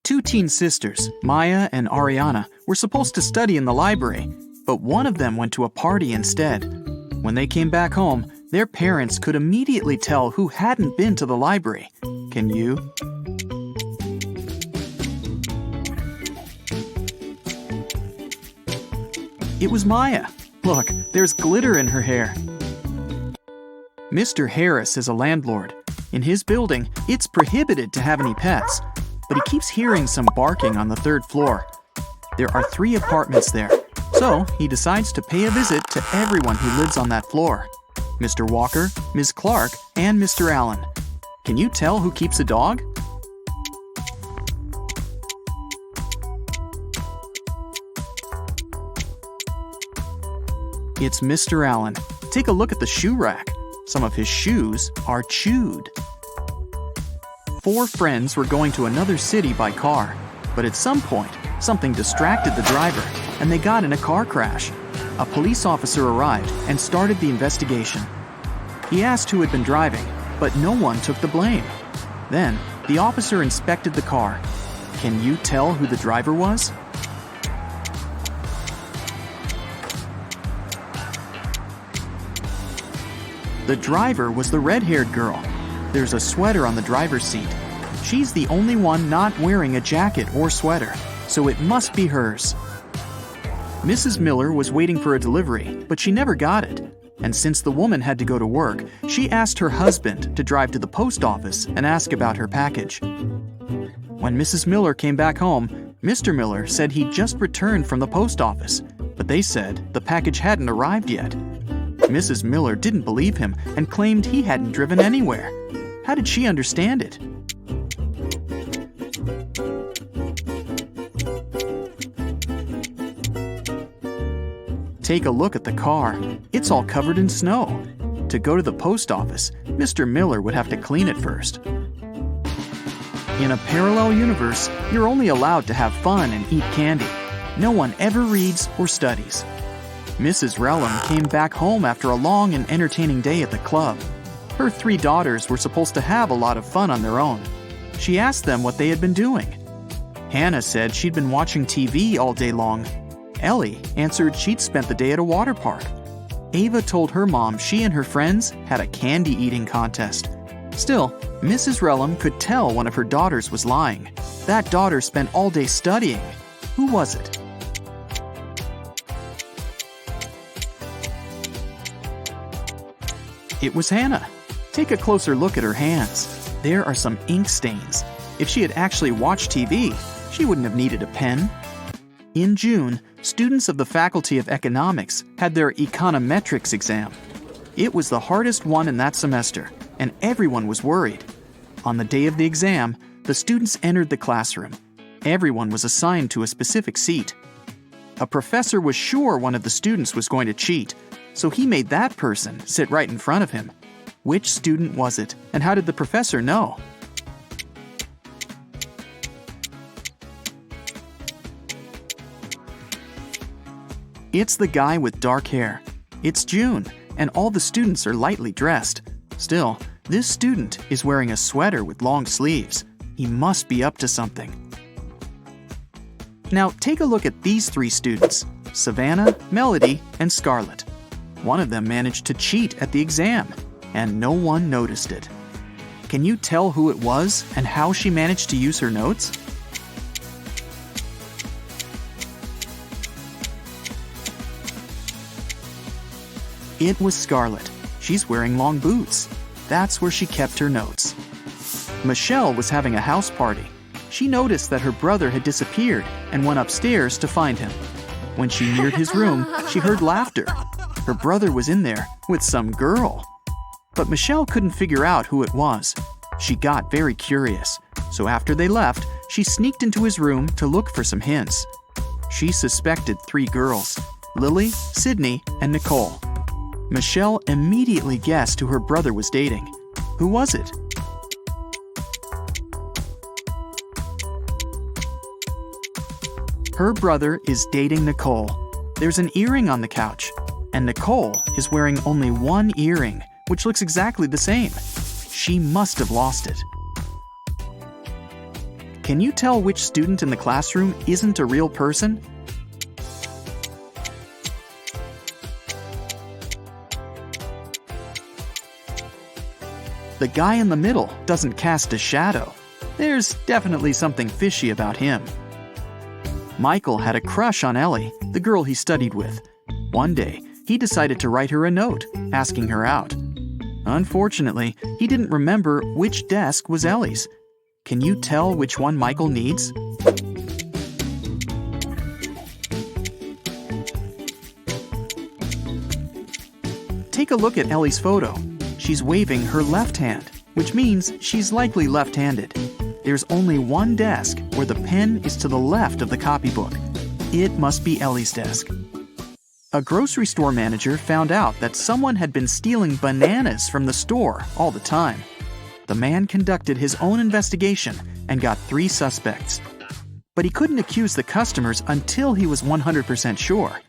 Two teen sisters, Maya and Ariana, were supposed to study in the library, but one of them went to a party instead. When they came back home, their parents could immediately tell who hadn't been to the library. Can you? It was Maya. Look, there's glitter in her hair. Mr. Harris is a landlord. In his building, it's prohibited to have any pets, but he keeps hearing some barking on the 3rd floor. There are 3 apartments there, so he decides to pay a visit to everyone who lives on that floor. Mr. Walker, Ms. Clark, and Mr. Allen. Can you tell who keeps a dog? It's Mr. Allen. Take a look at the shoe rack. Some of his shoes are chewed. 4 friends were going to another city by car, but at some point, something distracted the driver, and they got in a car crash. A police officer arrived and started the investigation. He asked who had been driving, but no one took the blame. Then, the officer inspected the car. Can you tell who the driver was? The driver was the red-haired girl. There's a sweater on the driver's seat. She's the only one not wearing a jacket or sweater, so it must be hers. Mrs. Miller was waiting for a delivery, but she never got it. And since the woman had to go to work, she asked her husband to drive to the post office and ask about her package. When Mrs. Miller came back home, Mr. Miller said he'd just returned from the post office, but they said the package hadn't arrived yet. Mrs. Miller didn't believe him and claimed he hadn't driven anywhere. How did she understand it? Take a look at the car. It's all covered in snow. To go to the post office, Mr. Miller would have to clean it first. In a parallel universe, you're only allowed to have fun and eat candy. No one ever reads or studies. Mrs. Relham came back home after a long and entertaining day at the club. Her 3 daughters were supposed to have a lot of fun on their own. She asked them what they had been doing. Hannah said she'd been watching TV all day long. Ellie answered she'd spent the day at a water park. Ava told her mom she and her friends had a candy-eating contest. Still, Mrs. Relham could tell one of her daughters was lying. That daughter spent all day studying. Who was it? It was Hannah. Take a closer look at her hands. There are some ink stains. If she had actually watched TV, she wouldn't have needed a pen. In June, students of the Faculty of Economics had their econometrics exam. It was the hardest one in that semester, and everyone was worried. On the day of the exam, the students entered the classroom. Everyone was assigned to a specific seat. A professor was sure one of the students was going to cheat, so he made that person sit right in front of him. Which student was it, and how did the professor know? It's the guy with dark hair. It's June, and all the students are lightly dressed. Still, this student is wearing a sweater with long sleeves. He must be up to something. Now take a look at these 3 students, Savannah, Melody, and Scarlett. One of them managed to cheat at the exam, and no one noticed it. Can you tell who it was and how she managed to use her notes? It was Scarlett. She's wearing long boots. That's where she kept her notes. Michelle was having a house party. She noticed that her brother had disappeared and went upstairs to find him. When she neared his room, she heard laughter. Her brother was in there with some girl. But Michelle couldn't figure out who it was. She got very curious, so after they left, she sneaked into his room to look for some hints. She suspected 3 girls, Lily, Sydney, and Nicole. Michelle immediately guessed who her brother was dating. Who was it? Her brother is dating Nicole. There's an earring on the couch, and Nicole is wearing only one earring, which looks exactly the same. She must have lost it. Can you tell which student in the classroom isn't a real person? The guy in the middle doesn't cast a shadow. There's definitely something fishy about him. Michael had a crush on Ellie, the girl he studied with. One day, he decided to write her a note, asking her out. Unfortunately, he didn't remember which desk was Ellie's. Can you tell which one Michael needs? Take a look at Ellie's photo. She's waving her left hand, which means she's likely left-handed. There's only one desk where the pen is to the left of the copybook. It must be Ellie's desk. A grocery store manager found out that someone had been stealing bananas from the store all the time. The man conducted his own investigation and got 3 suspects. But he couldn't accuse the customers until he was 100% sure.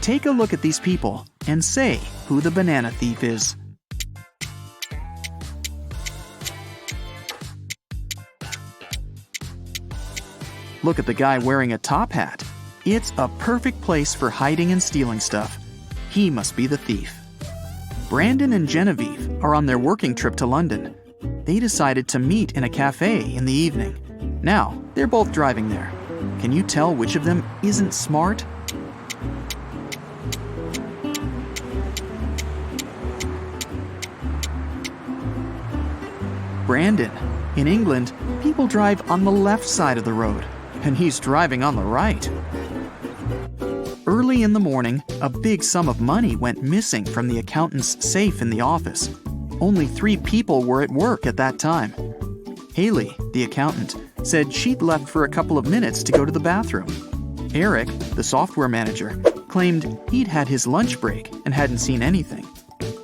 Take a look at these people and say who the banana thief is. Look at the guy wearing a top hat. It's a perfect place for hiding and stealing stuff. He must be the thief. Brandon and Genevieve are on their working trip to London. They decided to meet in a cafe in the evening. Now, they're both driving there. Can you tell which of them isn't smart? Brandon. In England, people drive on the left side of the road, and he's driving on the right. Early in the morning, a big sum of money went missing from the accountant's safe in the office. Only 3 people were at work at that time. Haley, the accountant, said she'd left for a couple of minutes to go to the bathroom. Eric, the software manager, claimed he'd had his lunch break and hadn't seen anything.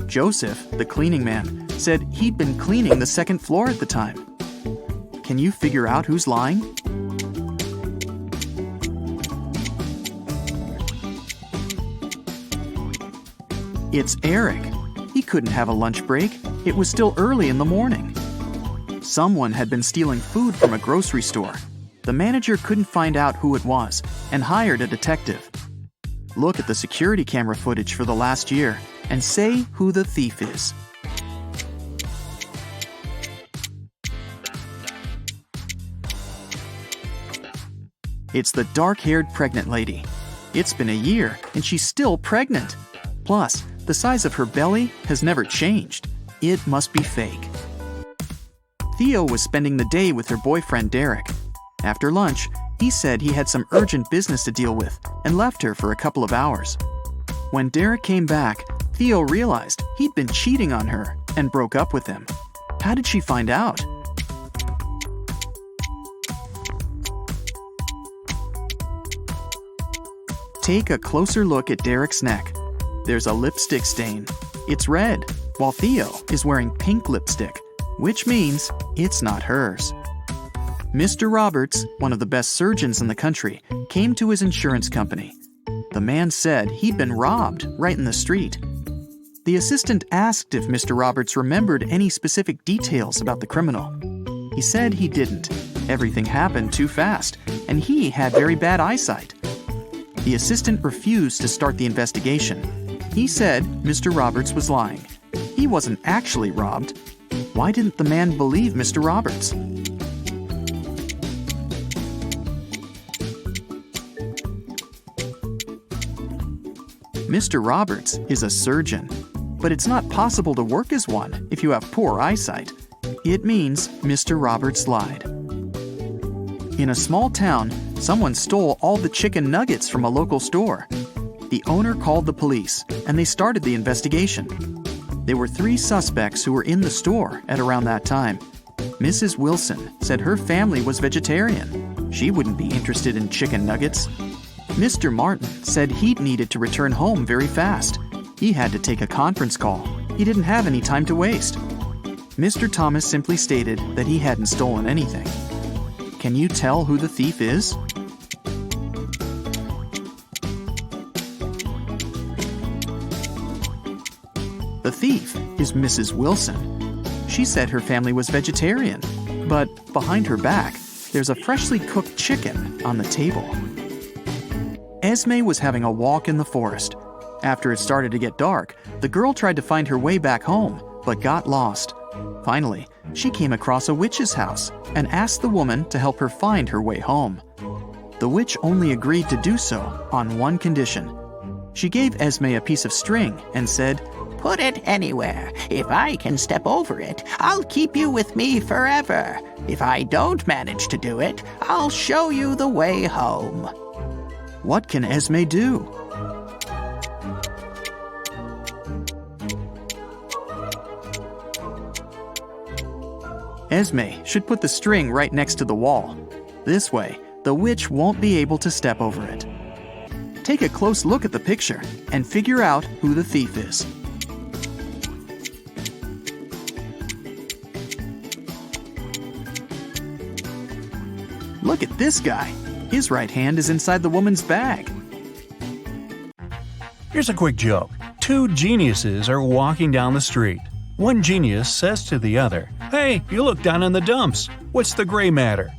Joseph, the cleaning man, said he'd been cleaning the 2nd floor at the time. Can you figure out who's lying? It's Eric. He couldn't have a lunch break. It was still early in the morning. Someone had been stealing food from a grocery store. The manager couldn't find out who it was and hired a detective. Look at the security camera footage for the last year and say who the thief is. It's the dark-haired pregnant lady. It's been a year and she's still pregnant. Plus, the size of her belly has never changed. It must be fake. Theo was spending the day with her boyfriend Derek. After lunch, he said he had some urgent business to deal with and left her for a couple of hours. When Derek came back, Theo realized he'd been cheating on her and broke up with him. How did she find out? Take a closer look at Derek's neck. There's a lipstick stain. It's red, while Theo is wearing pink lipstick, which means it's not hers. Mr. Roberts, one of the best surgeons in the country, came to his insurance company. The man said he'd been robbed right in the street. The assistant asked if Mr. Roberts remembered any specific details about the criminal. He said he didn't. Everything happened too fast, and he had very bad eyesight. The assistant refused to start the investigation. He said Mr. Roberts was lying. He wasn't actually robbed. Why didn't the man believe Mr. Roberts? Mr. Roberts is a surgeon, but it's not possible to work as one if you have poor eyesight. It means Mr. Roberts lied. In a small town, someone stole all the chicken nuggets from a local store. The owner called the police, and they started the investigation. There were 3 suspects who were in the store at around that time. Mrs. Wilson said her family was vegetarian. She wouldn't be interested in chicken nuggets. Mr. Martin said he'd needed to return home very fast. He had to take a conference call. He didn't have any time to waste. Mr. Thomas simply stated that he hadn't stolen anything. Can you tell who the thief is? The thief is Mrs. Wilson. She said her family was vegetarian, but behind her back, there's a freshly cooked chicken on the table. Esme was having a walk in the forest. After it started to get dark, the girl tried to find her way back home, but got lost. Finally, she came across a witch's house and asked the woman to help her find her way home. The witch only agreed to do so on one condition. She gave Esme a piece of string and said, "Put it anywhere. If I can step over it, I'll keep you with me forever. If I don't manage to do it, I'll show you the way home." What can Esme do? Esme should put the string right next to the wall. This way, the witch won't be able to step over it. Take a close look at the picture and figure out who the thief is. Look at this guy. His right hand is inside the woman's bag. Here's a quick joke. Two geniuses are walking down the street. One genius says to the other, "Hey, you look down in the dumps. What's the gray matter?"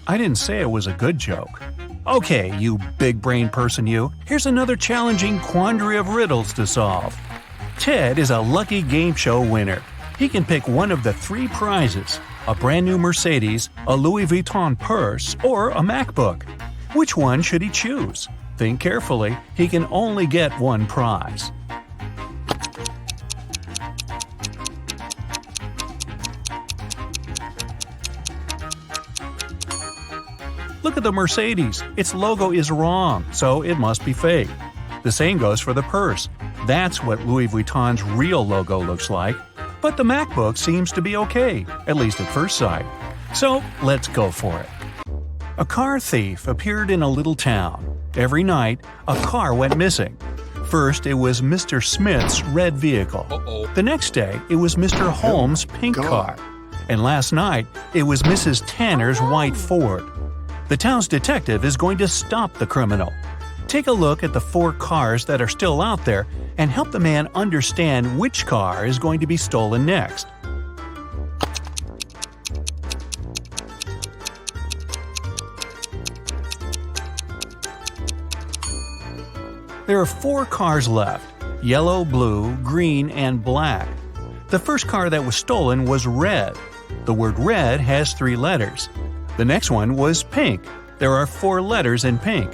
I didn't say it was a good joke. Okay, you big brain person you, here's another challenging quandary of riddles to solve. Ted is a lucky game show winner. He can pick one of the 3 prizes: a brand new Mercedes, a Louis Vuitton purse, or a MacBook. Which one should he choose? Think carefully, he can only get one prize. Look at the Mercedes. Its logo is wrong, so it must be fake. The same goes for the purse. That's what Louis Vuitton's real logo looks like. But the MacBook seems to be okay, at least at first sight. So let's go for it. A car thief appeared in a little town. Every night, a car went missing. First, it was Mr. Smith's red vehicle. The next day, it was Mr. Holmes' pink car. And last night, it was Mrs. Tanner's white Ford. The town's detective is going to stop the criminal. Take a look at the 4 cars that are still out there and help the man understand which car is going to be stolen next. There are 4 cars left: yellow, blue, green, and black. The first car that was stolen was red. The word red has 3 letters. The next one was pink. There are 4 letters in pink.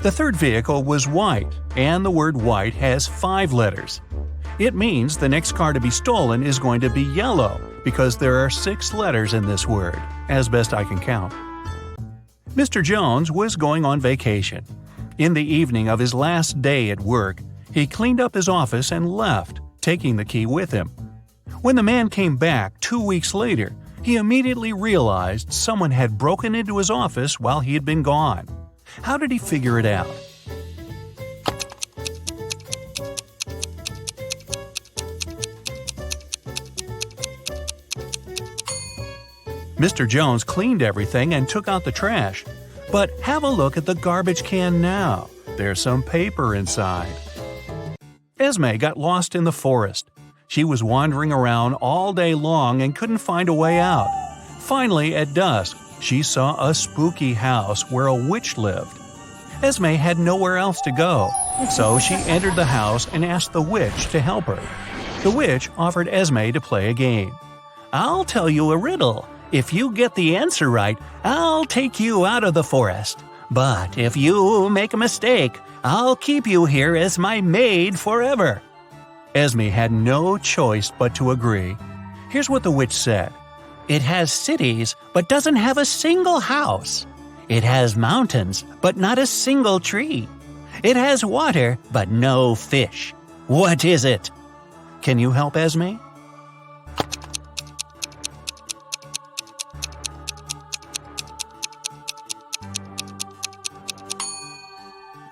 The third vehicle was white, and the word white has 5 letters. It means the next car to be stolen is going to be yellow, because there are 6 letters in this word, as best I can count. Mr. Jones was going on vacation. In the evening of his last day at work, he cleaned up his office and left, taking the key with him. When the man came back 2 weeks later, he immediately realized someone had broken into his office while he had been gone. How did he figure it out? Mr. Jones cleaned everything and took out the trash. But have a look at the garbage can now. There's some paper inside. Esme got lost in the forest. She was wandering around all day long and couldn't find a way out. Finally, at dusk, she saw a spooky house where a witch lived. Esme had nowhere else to go, so she entered the house and asked the witch to help her. The witch offered Esme to play a game. "I'll tell you a riddle. If you get the answer right, I'll take you out of the forest. But if you make a mistake, I'll keep you here as my maid forever." Esme had no choice but to agree. Here's what the witch said. "It has cities, but doesn't have a single house. It has mountains, but not a single tree. It has water, but no fish. What is it?" Can you help Esme?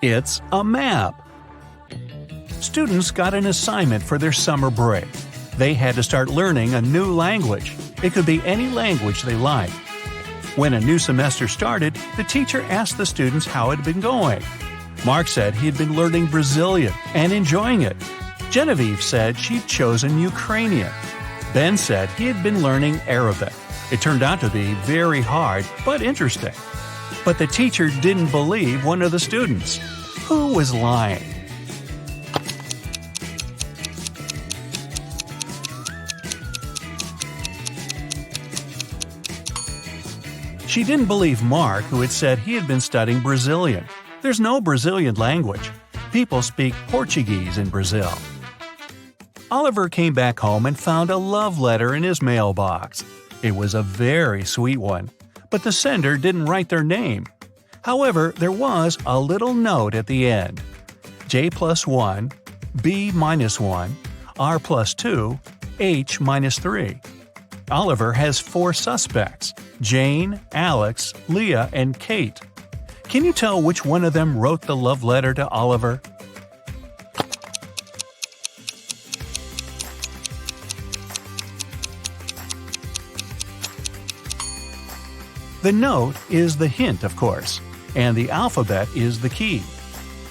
It's a map. Students got an assignment for their summer break. They had to start learning a new language. It could be any language they liked. When a new semester started, the teacher asked the students how it had been going. Mark said he had been learning Brazilian and enjoying it. Genevieve said she'd chosen Ukrainian. Ben said he had been learning Arabic. It turned out to be very hard but interesting. But the teacher didn't believe one of the students. Who was lying? She didn't believe Mark, who had said he had been studying Brazilian. There's no Brazilian language. People speak Portuguese in Brazil. Oliver came back home and found a love letter in his mailbox. It was a very sweet one, but the sender didn't write their name. However, there was a little note at the end. J+1, B-1, R+2, H-3. Oliver has 4 suspects: Jane, Alex, Leah, and Kate. Can you tell which one of them wrote the love letter to Oliver? The note is the hint, of course, and the alphabet is the key.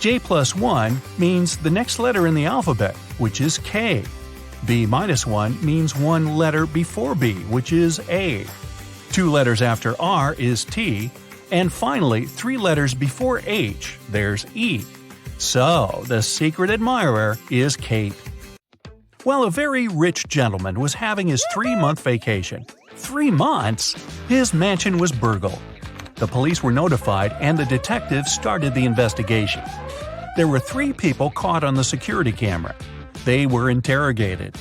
J+1 means the next letter in the alphabet, which is K. B-1 means one letter before B, which is A. 2 letters after R is T, and finally 3 letters before H, there's E. So, the secret admirer is Kate. Well, a very rich gentleman was having his 3-month vacation. 3 months? His mansion was burgled. The police were notified and the detectives started the investigation. There were 3 people caught on the security camera. They were interrogated.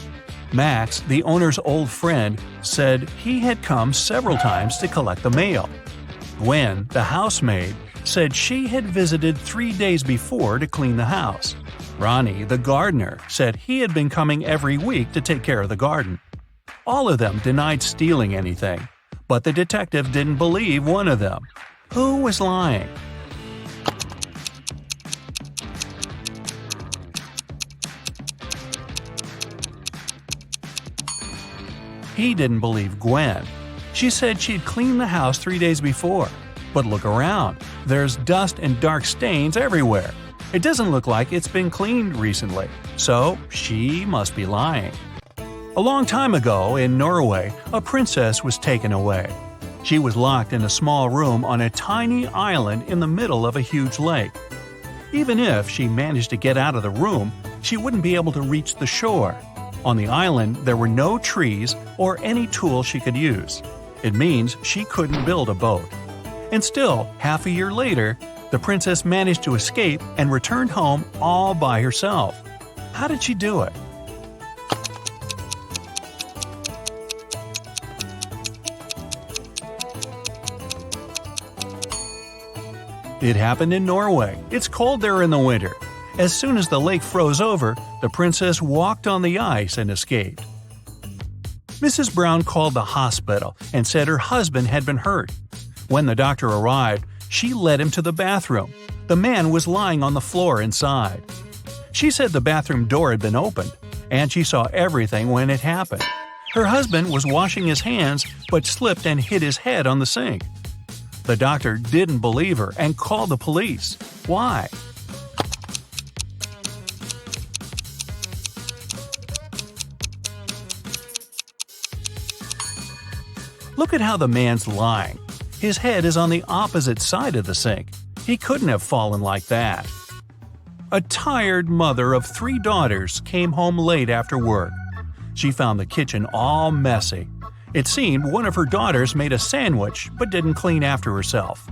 Max, the owner's old friend, said he had come several times to collect the mail. Gwen, the housemaid, said she had visited 3 days before to clean the house. Ronnie, the gardener, said he had been coming every week to take care of the garden. All of them denied stealing anything, but the detective didn't believe one of them. Who was lying? He didn't believe Gwen. She said she'd cleaned the house 3 days before. But look around. There's dust and dark stains everywhere. It doesn't look like it's been cleaned recently, so she must be lying. A long time ago, in Norway, a princess was taken away. She was locked in a small room on a tiny island in the middle of a huge lake. Even if she managed to get out of the room, she wouldn't be able to reach the shore. On the island, there were no trees or any tools she could use. It means she couldn't build a boat. And still, half a year later, the princess managed to escape and returned home all by herself. How did she do it? It happened in Norway. It's cold there in the winter. As soon as the lake froze over, the princess walked on the ice and escaped. Mrs. Brown called the hospital and said her husband had been hurt. When the doctor arrived, she led him to the bathroom. The man was lying on the floor inside. She said the bathroom door had been opened, and she saw everything when it happened. Her husband was washing his hands but slipped and hit his head on the sink. The doctor didn't believe her and called the police. Why? Look at how the man's lying. His head is on the opposite side of the sink. He couldn't have fallen like that. A tired mother of 3 daughters came home late after work. She found the kitchen all messy. It seemed one of her daughters made a sandwich but didn't clean after herself.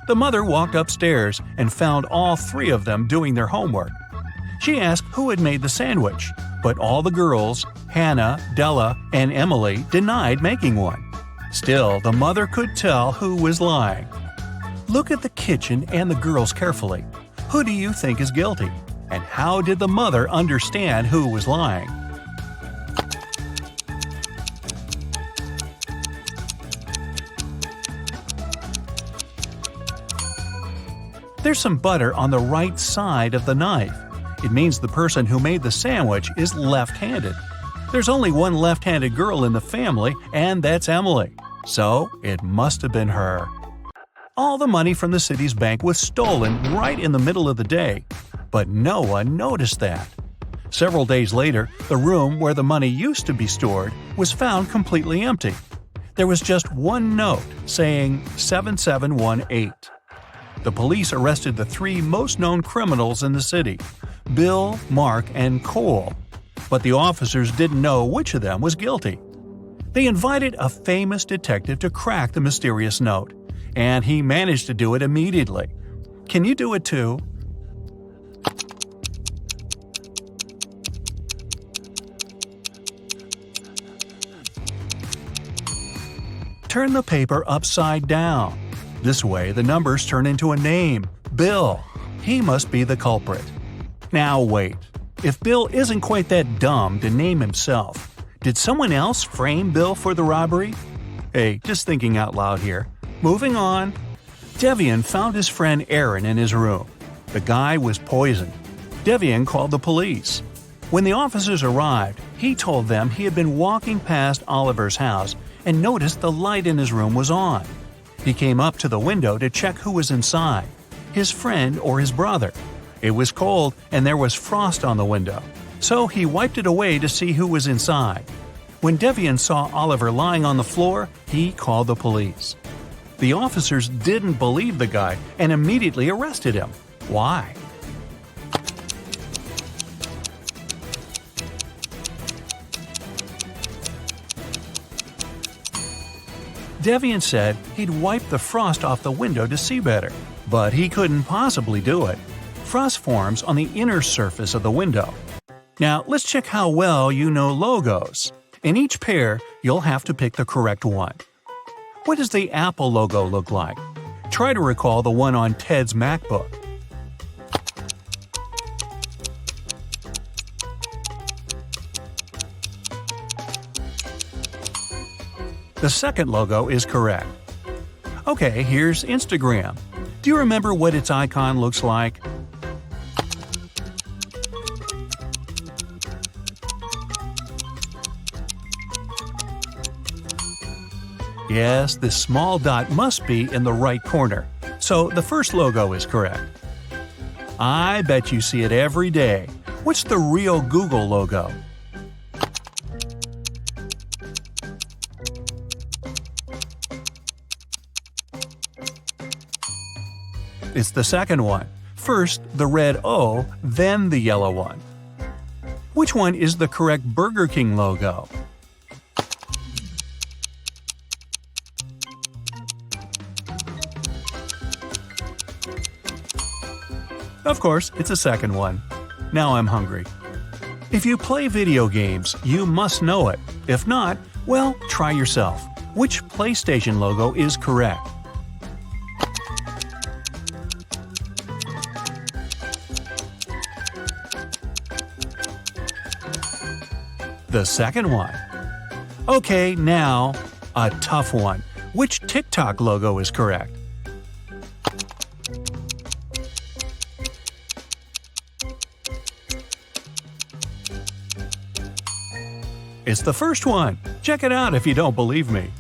The mother walked upstairs and found all 3 of them doing their homework. She asked who had made the sandwich, but all the girls, Hannah, Della, and Emily, denied making one. Still, the mother could tell who was lying. Look at the kitchen and the girls carefully. Who do you think is guilty? And how did the mother understand who was lying? There's some butter on the right side of the knife. It means the person who made the sandwich is left-handed. There's only one left-handed girl in the family, and that's Emily. So, it must have been her. All the money from the city's bank was stolen right in the middle of the day, but no one noticed that. Several days later, the room where the money used to be stored was found completely empty. There was just one note saying 7718. The police arrested the three most known criminals in the city, Bill, Mark, and Cole, but the officers didn't know which of them was guilty. They invited a famous detective to crack the mysterious note, and he managed to do it immediately. Can you do it too? Turn the paper upside down. This way, the numbers turn into a name, Bill. He must be the culprit. Now wait. If Bill isn't quite that dumb to name himself, did someone else frame Bill for the robbery? Hey, just thinking out loud here. Moving on. Devian found his friend Aaron in his room. The guy was poisoned. Devian called the police. When the officers arrived, he told them he had been walking past Oliver's house and noticed the light in his room was on. He came up to the window to check who was inside, his friend or his brother. It was cold and there was frost on the window, so he wiped it away to see who was inside. When Devian saw Oliver lying on the floor, he called the police. The officers didn't believe the guy and immediately arrested him. Why? Devian said he'd wiped the frost off the window to see better, but he couldn't possibly do it. Frost forms on the inner surface of the window. Now, let's check how well you know logos. In each pair, you'll have to pick the correct one. What does the Apple logo look like? Try to recall the one on Ted's MacBook. The second logo is correct. Okay, here's Instagram. Do you remember what its icon looks like? Yes, this small dot must be in the right corner, so the first logo is correct. I bet you see it every day. What's the real Google logo? It's the second one. First the red O, then the yellow one. Which one is the correct Burger King logo? Of course, it's the second one. Now I'm hungry. If you play video games, you must know it. If not, well, try yourself. Which PlayStation logo is correct? The second one. Okay, now, a tough one. Which TikTok logo is correct? It's the first one. Check it out if you don't believe me.